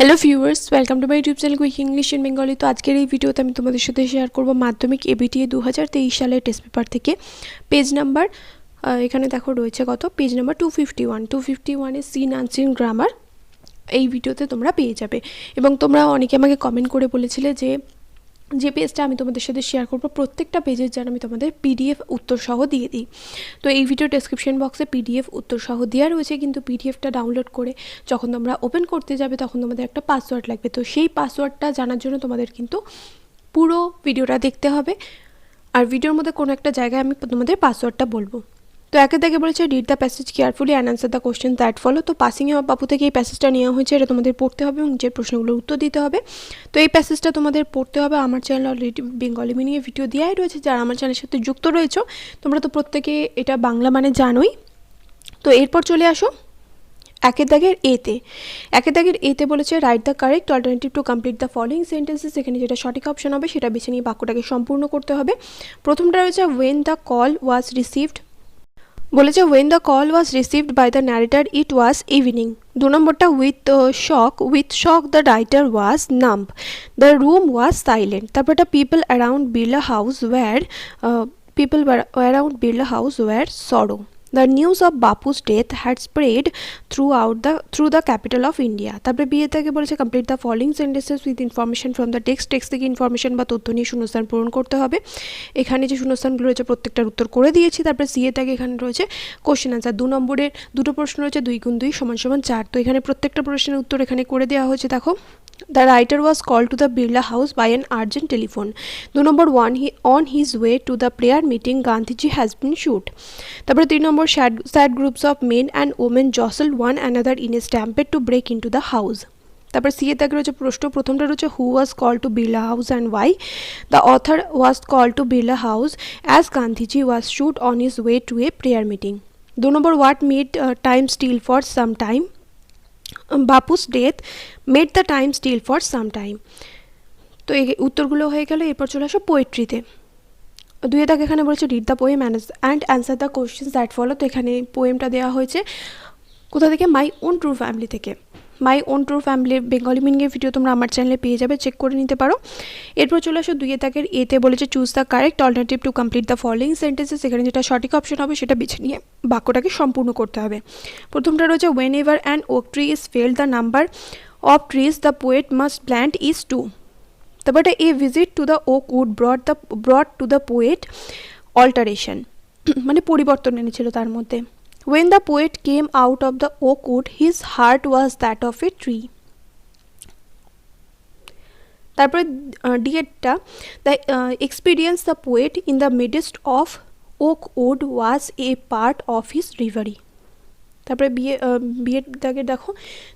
Hello viewers, welcome to my YouTube channel quick English in Bengali. তো আজকের এই ভিডিওতে আমি তোমাদের সাথে শেয়ার করব মাধ্যমিক ABTA 2023 সালের টেস্ট পেপার থেকে পেজ নাম্বার এখানে দেখো রয়েছে কত, পেজ নাম্বার 251 এর সিন আনসিন গ্রামার এই ভিডিওতে তোমরা পেয়ে যাবে। এবং তোমরা অনেকে আমাকে কমেন্ট করে বলেছিলে যে পেজটা আমি তোমাদের সাথে শেয়ার করব প্রত্যেকটা পেজের যেন আমি তোমাদের PDF উত্তর সহ দিয়ে দিই। তো এই ভিডিও ডেসক্রিপশন বক্সে PDF উত্তর সহ দেওয়া রয়েছে, কিন্তু PDFটা ডাউনলোড করে যখন তোমরা ওপেন করতে যাবে তখন তোমাদের একটা পাসওয়ার্ড লাগবে। তো সেই পাসওয়ার্ডটা জানার জন্য তোমাদের কিন্তু পুরো ভিডিওটা দেখতে হবে, আর ভিডিওর মধ্যে কোনো একটা জায়গায় আমি তোমাদের পাসওয়ার্ডটা বলবো। তো একে দেখে বলেছে read the passage carefully and answer the question that follow. তো পাসিংয়ে বাপু থেকে এই প্যাসেজটা নেওয়া হয়েছে, এটা তোমাদের পড়তে হবে এবং যে প্রশ্নগুলোর উত্তর দিতে হবে। তো এই প্যাসেজটা তোমাদের পড়তে হবে। আমার চ্যানেল অলরেডি বেঙ্গলি মিনিংয়ে ভিডিও দেওয়াই রয়েছে, যারা আমার চ্যানেলের সাথে যুক্ত রয়েছে তোমরা তো প্রত্যেকে এটা বাংলা মানে জানোই। তো এরপর চলে আসো একের দাগের এতে বলেছে write the correct alternative to complete the following sentences. এখানে যেটা সঠিক অপশন হবে সেটা বেছে নিয়ে বাক্যটাকে সম্পূর্ণ করতে হবে। প্রথমটা রয়েছে when the call was received, বলেছে when the call was received by the narrator it was evening. 2 নম্বরটা with shock the writer was numb, the room was silent. তারপরটা people around Birla house were sorrow. The news of Bapu's death had spread through the capital of India. তারপরে বিয়ে থেকে বলেছে complete the following sentences with information from the text থেকে information বা তথ্য নিয়ে শূন্যস্থান পূরণ করতে হবে। এখানে যে শূন্যস্থানগুলো রয়েছে প্রত্যেকটার উত্তর করে দিয়েছি। তারপরে সিএ থেকে এখানে রয়েছে কোশ্চেন আনসার। 2 নম্বরের দুটো প্রশ্ন রয়েছে 2 × 2 = 4। তো এখানে প্রত্যেকটা প্রশ্নের উত্তর এখানে করে দেওয়া হয়েছে। দেখো The writer was called to the Birla house by an urgent telephone. 2 number 1, on his way to the prayer meeting, Gandhiji has been shot. তারপরে 3 নম্বর sad groups of men and women jostled one another in a stampede to break into the house. তারপর CA তাকে রয়েছে প্রশ্ন, প্রথমটা রয়েছে who was called to Birla house and why. The author was called to Birla house as Gandhiji was shot on his way to a prayer meeting. 2 নম্বর what made time steal for some time. Bapu's death made the time steal for some time. তো এই উত্তরগুলো হয়ে গেল। এরপর চলে আসো পোয়েট্রিতে। 2 দাগ এখানে বলেছে read the poem and answer the questions that follow. তো এখানে পোয়েমটা দেওয়া হয়েছে কোথা থেকে, মাই ওন ট্রু ফ্যামিলি থেকে। মাই ওন ট্রু ফ্যামিলির বেঙ্গলি মিনিংয়ের ভিডিও তোমরা আমার চ্যানেলে পেয়ে যাবে, চেক করে নিতে পারো। এরপর চলে আসো 2 দাগের এতে বলেছে choose the correct alternative to complete the following sentences. এখানে যেটা সঠিক অপশন হবে সেটা বেছে নিয়ে বাক্যটাকে সম্পূর্ণ করতে হবে। প্রথমটা রয়েছে whenever an oak tree is felled the number of trees the poet must plant is 2। তারপরে a visit to the oak wood brought to the poet alteration, মানে পরিবর্তন এনেছিল তার মধ্যে। When the poet came out of the oak wood, his heart was that of a tree. তারপরে ডিএডটা the experience the poet in the midst of oak wood was a part of his reverie. তারপরে বিয়ের দাগের দেখো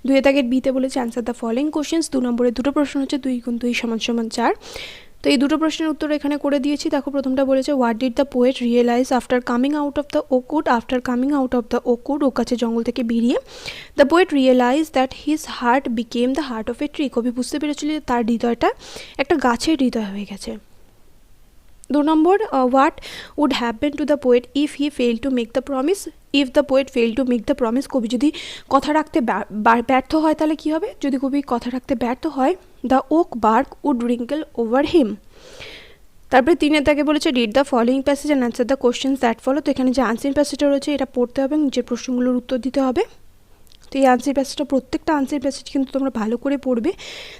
2 দাগের বিতে বলেছে answer the following questions. 2 নম্বরে দুটো প্রশ্ন হচ্ছে 2 × 2 = 4। তো এই দুটো প্রশ্নের উত্তর এখানে করে দিয়েছি। দেখো প্রথমটা বলেছে what did the poet realize after coming out of the oak wood, oak গাছের জঙ্গল থেকে বেরিয়ে। The poet realize that his heart became the heart of a tree. কবি বুঝতে পেরেছিল যে তার হৃদয়টা একটা গাছের হৃদয় হয়ে গেছে। 2 নম্বর what would happen to the poet if he fail to make the promise. If the poet fail to make the promise, কবি যদি কথা রাখতে ব্যর্থ হয় তাহলে কী হবে? যদি কবি কথা রাখতে ব্যর্থ হয়, the oak bark would wrinkle over him. তারপরে 3 তাকে বলেছে read the following passage and answer the questions that follow. তো এখানে যে আনসার প্যাসেজটা রয়েছে এটা পড়তে হবে এবং যে প্রশ্নগুলোর উত্তর দিতে হবে। তো এই আনসার প্যাসেজটা প্রত্যেকটা আনসার প্যাসেজ কিন্তু তোমরা ভালো করে পড়বে।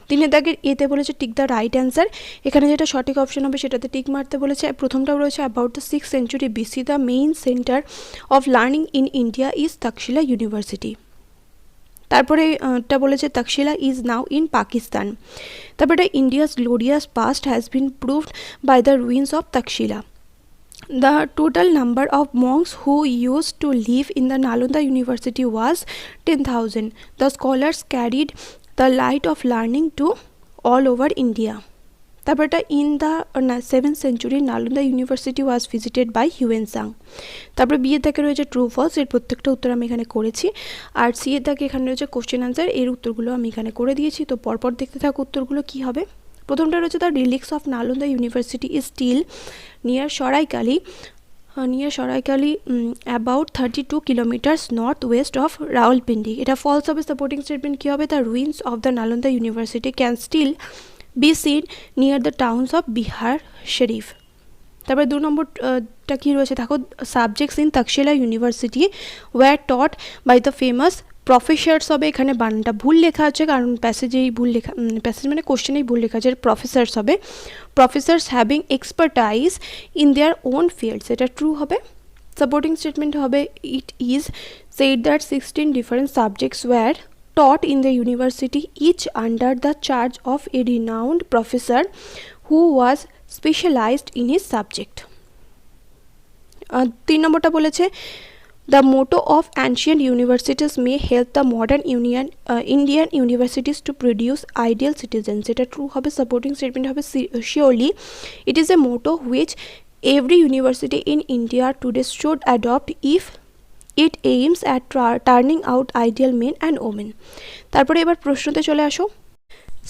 3 দাগের এতে বলেছে টিক দ্য রাইট অ্যান্সার। এখানে যেটা সঠিক অপশন হবে সেটাতে টিক মারতে বলেছে। প্রথমটাও রয়েছে about the 6th century BC the main centre of learning in India is Takshashila university. তারপরে এটা বলেছে Takshashila is now in Pakistan. তারপরে India's glorious past has been proved by the ruins of Takshashila. The total number of monks who used to live in the Nalanda University was 10,000. The scholars carried the light of learning to all over India. তারপরটা in the 7th century Nalanda university was visited by Hiuen Tsang. তারপরে বিয়ে থেকে রয়েছে true false, এর প্রত্যেকটা উত্তর আমি এখানে করেছি। আর সিএ থেকে এখানে রয়েছে কোশ্চেন আনসার, এর উত্তরগুলো আমি এখানে করে দিয়েছি। তো পরপর দেখতে থাকো উত্তরগুলো কী হবে। প্রথমটা রয়েছে the relics of Nalanda university is still near Saraikali near Saraikali about 32 kilometres north west of Rawalpindi. এটা ফলস হবে। সাপোর্টিং স্টেটমেন্ট কী হবে? The ruins of the Nalanda university can still be seen near the towns of Bihar Sharif. তারপরে 2 নম্বরটা কী রয়েছে দেখো, subjects in Takshashila university were taught by the famous professors হবে। এখানে বানানটা ভুল লেখা আছে, কারণ প্যাসেজেই ভুল লেখা, প্যাসেজ মানে কোশ্চেনেই ভুল লেখা আছে, প্রফেসর্স হবে। Professors having expertise in their own fields, এটা ট্রু হবে। সাপোর্টিং স্টেটমেন্ট হবে it is said that 16 different subjects were taught in the university, each under the charge of a renowned professor who was specialized in his subject. 3 নম্বরটা বলেছে the motto of ancient universities may help the modern Indian universities to produce ideal citizens, এটা true হবে। supporting statement হবে surely it is a motto which every university in India today should adopt if it aims at turning out ideal men and women. তারপরে এবার প্রশ্নতে চলে আসো।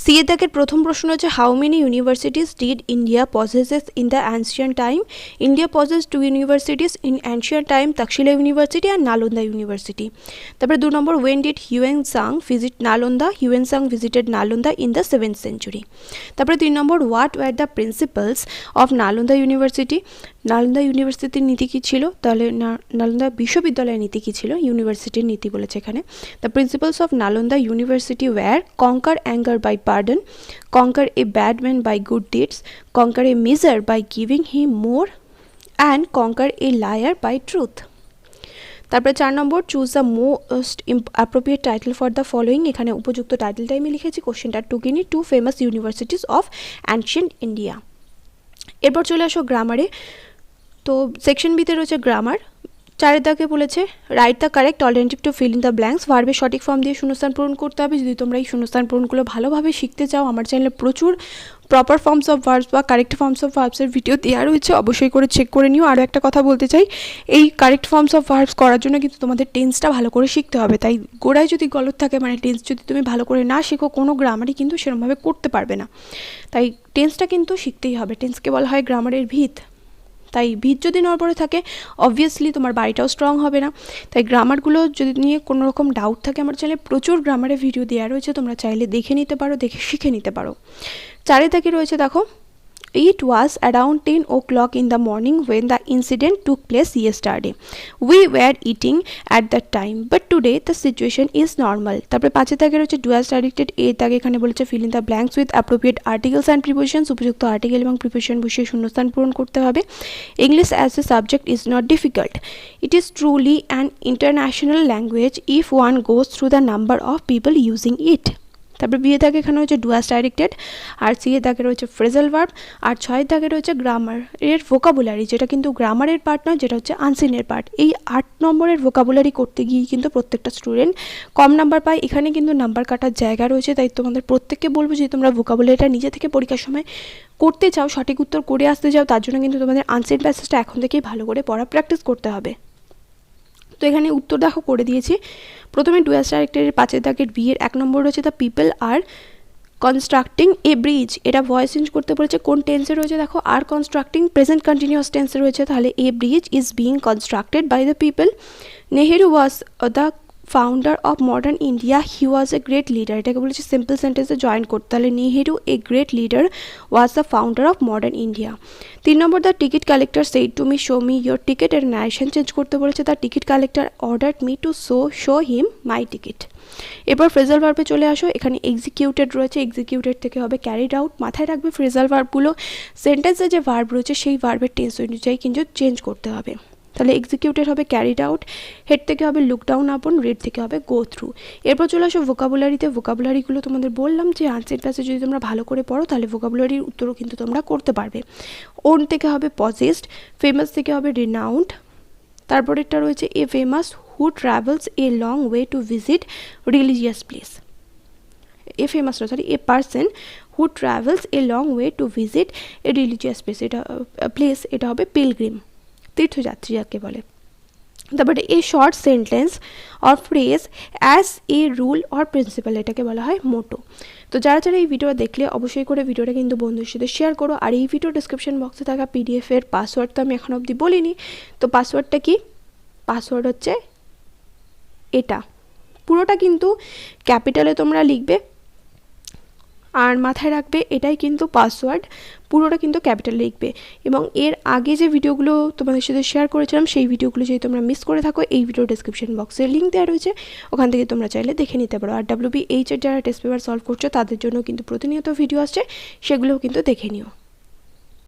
C এর দাগের প্রথম প্রশ্ন হচ্ছে how many universities did India possesses in the ancient time? India possess 2 universities in ancient time, Takshashila university আর নালন্দা ইউনিভার্সিটি। তারপরে 2 নম্বর, when did Hiuen Tsang visit Nalanda? Hiuen Tsang visited Nalanda in the 7th century। তারপরে 3 নম্বর, what were the principles of Nalanda university? Nalanda ইউনিভার্সিটির নীতি কী ছিল? তাহলে নালন্দা বিশ্ববিদ্যালয়ের নীতি কী ছিল? ইউনিভার্সিটির নীতি বলেছে এখানে। The principles of Nalanda university were conquer anger by pardon, conquer a bad man by good deeds, conquer a miser by giving him more, and conquer a liar by truth. তারপরে 4 নম্বর, choose the most appropriate title for the following. এখানে উপযুক্ত টাইটেলটাই আমি লিখেছি। কোশ্চেনটা টুকিনি 2 famous universities of ancient India. এরপর চলে আসো গ্রামারে। তো সেকশন বিতে রয়েছে গ্রামার। 4 দাগে বলেছে write the correct alternative to feel in the blanks. ভার্বের সঠিক ফর্ম দিয়ে শূন্যস্থান পূরণ করতে হবে। যদি তোমরা এই শূন্যস্থান পূরণগুলো ভালোভাবে শিখতে চাও, আমার চ্যানেলে প্রচুর প্রপার ফর্মস অফ ভার্বস বা কারেক্ট ফর্মস অফ ভার্বসের ভিডিও দেওয়া রয়েছে, অবশ্যই করে চেক করে নিও। আরও একটা কথা বলতে চাই, এই কারেক্ট ফর্মস অফ ভার্বস করার জন্য কিন্তু তোমাদের টেন্সটা ভালো করে শিখতে হবে। তাই গোড়ায় যদি গলত থাকে, মানে টেন্স যদি তুমি ভালো করে না শেখো, কোনো গ্রামারই কিন্তু সেরকমভাবে করতে পারবে না। তাই টেন্সটা কিন্তু শিখতেই হবে। টেন্সকে বলা হয় গ্রামারের ভিত। তাই ভিত যদি নড়বড়ে থাকে, অবভিয়াসলি তোমার বাড়িটাও স্ট্রং হবে না। তাই গ্রামারগুলো যদি নিয়ে কোনো রকম ডাউট থাকে, আমার চ্যানেলে প্রচুর গ্রামারের ভিডিও দেওয়া রয়েছে, তোমরা চাইলে দেখে নিতে পারো, দেখে শিখে নিতে পারো। 4 দাগে রয়েছে দেখো, It was around 10 o'clock in the morning when the incident took place yesterday. We were eating at that time, but today the situation is normal. তারপরে 5 দাগে রয়েছে ডু অ্যাজ ডাইরেক্টেড। এ দাগে এখানে বলেছে fill in the blanks with appropriate articles and prepositions. উপযুক্ত article এবং preposition বসিয়ে শূন্যস্থান পূরণ করতে হবে। English as a subject is not difficult. It is truly an international language if one goes through the number of people using it. তারপরে B এর দাগে এখানে রয়েছে ডু অ্যাজ ডাইরেক্টেড, আর সি এর দাগে রয়েছে ফ্রেজাল ভার্ব, আর 6 দাগে রয়েছে গ্রামার এর ভোকাবুলারি, যেটা কিন্তু গ্রামারের পার্ট নয়, যেটা হচ্ছে আনসিনের পার্ট। এই 8 নম্বরের ভোকাবুলারি করতে গিয়ে কিন্তু প্রত্যেকটা স্টুডেন্ট কম নাম্বার পায়। এখানে কিন্তু নাম্বার কাটার জায়গা রয়েছে। তাই তোমাদের প্রত্যেককে বলবো যে তোমরা ভোকাবুলারিটা নিজে থেকে পরীক্ষার সময় করতে চাও, সঠিক উত্তর করে আসতে চাও, তার জন্য কিন্তু তোমাদের আনসিন প্যাসেজটা এখন থেকেই ভালো করে পড়া প্র্যাকটিস করতে হবে। তো এখানে উত্তর দেখো করে দিয়েছি। প্রথমে ডু অ্যাজ ডাইরেক্টেডের 5 দাগের বি এর 1 নম্বর রয়েছে the people are constructing a bridge. এটা ভয়েস চেঞ্জ করতে বলেছে। কোন টেন্সে রয়েছে দেখো, আর কনস্ট্রাক্টিং প্রেজেন্ট কন্টিনিউয়াস টেন্সে রয়েছে। তাহলে a bridge is being constructed by the people. Nehru was the founder of modern India, he was a great leader. এটাকে বলেছে সিম্পল সেন্টেন্সে জয়েন করতে। তাহলে Nehru a great leader was the founder of modern India. 3 নম্বর, the ticket collector said to me show me your ticket. এর narration change করতে বলেছে। The ticket collector ordered me to show him my ticket. এরপর phrasal ভার্বে চলে আসো। এখানে executed রয়েছে, executed থেকে হবে ক্যারিড আউট। মাথায় রাখবে ফ্রেজাল ভার্বগুলো সেন্টেন্সে যে ভার্ব রয়েছে সেই ভার্বের টেন্স অনুযায়ী কিন্তু চেঞ্জ করতে হবে। তাহলে এক্সিকিউটেড হবে ক্যারিড আউট, হেড থেকে হবে লুক ডাউন আপন, রিড থেকে হবে গো থ্রু। এরপর চলে আসো ভোকাবুলারিতে। ভোকাবুলারিগুলো তোমাদের বললাম যে আনসার ক্লাসে যদি তোমরা ভালো করে পড়ো, তাহলে ভোকাবুলারির উত্তরও কিন্তু তোমরা করতে পারবে। ওন থেকে হবে পজেসড, ফেমাস থেকে হবে রিনাউন্ড। তারপরেরটা রয়েছে a famous who travels a long way to visit religious place. A famous sorry a person who travels a long way to visit A religious place. এটা হবে পিলগ্রিম, তীর্থযাত্রী যাকে বলে। তারপরে a short sentence or phrase as a rule or principal, এটাকে বলা হয় মোটো। তো যারা যারা এই ভিডিওটা দেখলে অবশ্যই করে ভিডিওটা কিন্তু বন্ধুদের সাথে শেয়ার করো। আর এই ভিডিও ডিসক্রিপশন বক্সে থাকা পিডিএফের পাসওয়ার্ড তো আমি এখন অবধি বলিনি, তো পাসওয়ার্ডটা কি? পাসওয়ার্ড হচ্ছে এটা, পুরোটা কিন্তু ক্যাপিটালে তোমরা লিখবে, আর মাথায় রাখবে এটাই কিন্তু পাসওয়ার্ড, পুরোটা কিন্তু ক্যাপিটাল লিখবে। এবং এর আগে যে ভিডিওগুলো তোমাদের সাথে শেয়ার করেছিলাম সেই ভিডিওগুলো যদি তোমরা মিস করে থাকো, এই ভিডিও ডিসক্রিপশন বক্সে লিঙ্ক দেওয়া রয়েছে, ওখান থেকে তোমরা চাইলে দেখে নিতে পারো। আর WBH এর যারা টেস্ট পেপার সলভ করছো তাদের জন্য কিন্তু প্রতিনিয়ত ভিডিও আসছে, সেগুলোও কিন্তু দেখে নিও।